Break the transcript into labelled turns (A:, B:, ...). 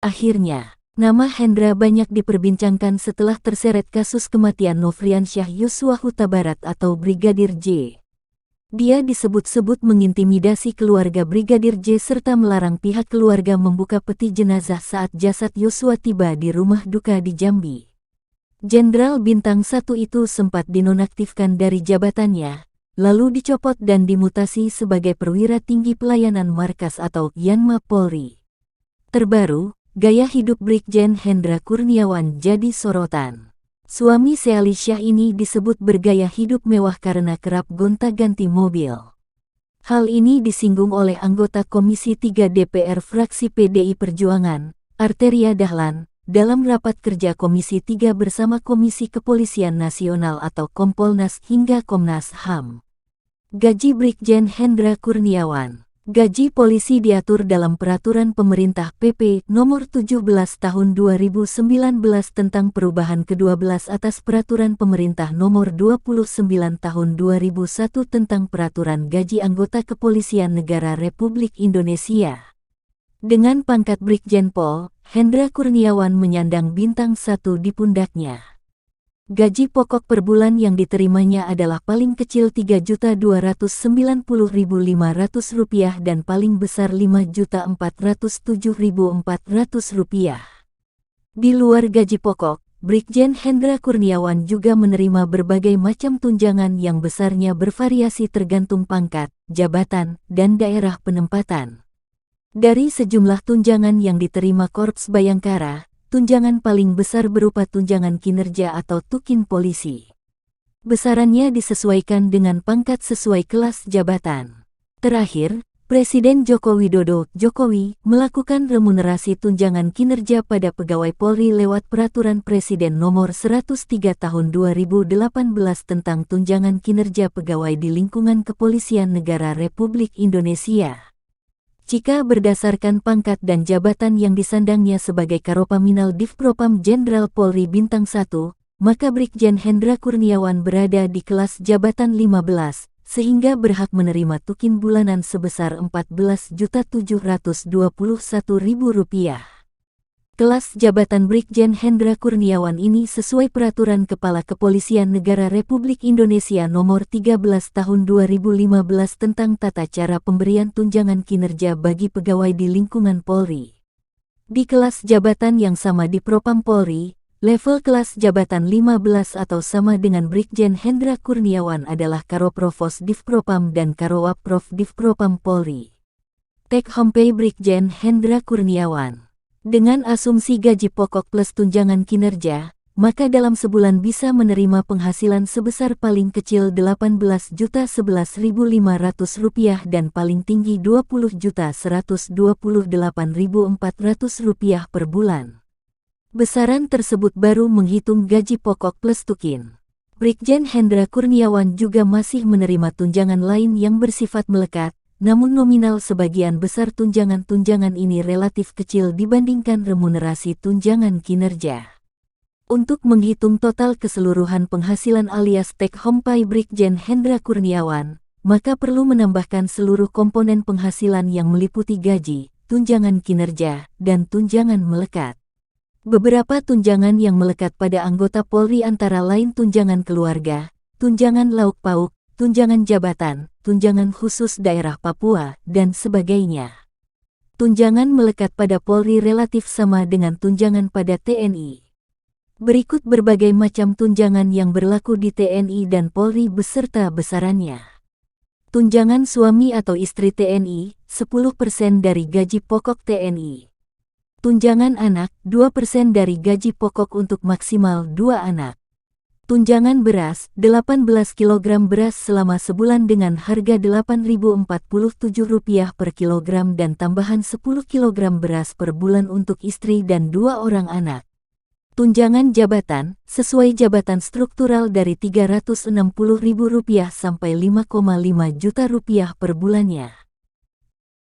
A: Akhirnya, nama Hendra banyak diperbincangkan setelah terseret kasus kematian Nofriansyah Yosua Huta Barat atau Brigadir J. Dia disebut-sebut mengintimidasi keluarga Brigadir J serta melarang pihak keluarga membuka peti jenazah saat jasad Yosua tiba di rumah duka di Jambi. Jenderal Bintang 1 itu sempat dinonaktifkan dari jabatannya, lalu dicopot dan dimutasi sebagai perwira tinggi pelayanan markas atau Yanma Polri. Terbaru, gaya hidup Brigjen Hendra Kurniawan jadi sorotan. Suami Seali Syah ini disebut bergaya hidup mewah karena kerap gonta-ganti mobil. Hal ini disinggung oleh anggota Komisi 3 DPR fraksi PDI Perjuangan, Arteria Dahlan, dalam rapat kerja Komisi 3 bersama Komisi Kepolisian Nasional atau Kompolnas hingga Komnas HAM. Gaji Brigjen Hendra Kurniawan. Gaji polisi diatur dalam Peraturan Pemerintah PP Nomor 17 Tahun 2019 tentang perubahan ke-12 atas Peraturan Pemerintah Nomor 29 Tahun 2001 tentang Peraturan Gaji Anggota Kepolisian Negara Republik Indonesia. Dengan pangkat Brigjen Pol, Hendra Kurniawan menyandang bintang 1 di pundaknya. Gaji pokok per bulan yang diterimanya adalah paling kecil Rp3.290.500 dan paling besar Rp5.407.400. Di luar gaji pokok, Brigjen Hendra Kurniawan juga menerima berbagai macam tunjangan yang besarnya bervariasi tergantung pangkat, jabatan, dan daerah penempatan. Dari sejumlah tunjangan yang diterima Korps Bayangkara, tunjangan paling besar berupa tunjangan kinerja atau tukin polisi. Besarannya disesuaikan dengan pangkat sesuai kelas jabatan. Terakhir, Presiden Joko Widodo (Jokowi) melakukan remunerasi tunjangan kinerja pada pegawai Polri lewat Peraturan Presiden Nomor 103 Tahun 2018 tentang tunjangan kinerja pegawai di lingkungan Kepolisian Negara Republik Indonesia. Jika berdasarkan pangkat dan jabatan yang disandangnya sebagai Karopaminal Divpropam Jenderal Polri Bintang 1, maka Brigjen Hendra Kurniawan berada di kelas jabatan 15, sehingga berhak menerima tukin bulanan sebesar Rp14.721.000. Kelas jabatan Brigjen Hendra Kurniawan ini sesuai Peraturan Kepala Kepolisian Negara Republik Indonesia Nomor 13 Tahun 2015 tentang tata cara pemberian tunjangan kinerja bagi pegawai di lingkungan Polri. Di kelas jabatan yang sama di Propam Polri, level kelas jabatan 15 atau sama dengan Brigjen Hendra Kurniawan adalah Karoprovos Divpropam dan Karowapprov Divpropam Polri. Take home pay Brigjen Hendra Kurniawan. Dengan asumsi gaji pokok plus tunjangan kinerja, maka dalam sebulan bisa menerima penghasilan sebesar paling kecil Rp18.011.500 dan paling tinggi Rp20.128.400 per bulan. Besaran tersebut baru menghitung gaji pokok plus tukin. Brigjen Hendra Kurniawan juga masih menerima tunjangan lain yang bersifat melekat, namun nominal sebagian besar tunjangan-tunjangan ini relatif kecil dibandingkan remunerasi tunjangan kinerja. Untuk menghitung total keseluruhan penghasilan alias take home pay Brigjen Hendra Kurniawan, maka perlu menambahkan seluruh komponen penghasilan yang meliputi gaji, tunjangan kinerja, dan tunjangan melekat. Beberapa tunjangan yang melekat pada anggota Polri antara lain tunjangan keluarga, tunjangan lauk pauk, tunjangan jabatan, tunjangan khusus daerah Papua, dan sebagainya. Tunjangan melekat pada Polri relatif sama dengan tunjangan pada TNI. Berikut berbagai macam tunjangan yang berlaku di TNI dan Polri beserta besarannya. Tunjangan suami atau istri TNI, 10% dari gaji pokok TNI. Tunjangan anak, 2% dari gaji pokok untuk maksimal 2 anak. Tunjangan beras, 18 kg beras selama sebulan dengan harga Rp8.047 per kilogram dan tambahan 10 kg beras per bulan untuk istri dan 2 orang anak. Tunjangan jabatan, sesuai jabatan struktural dari Rp360.000 sampai Rp5,5 juta per bulannya.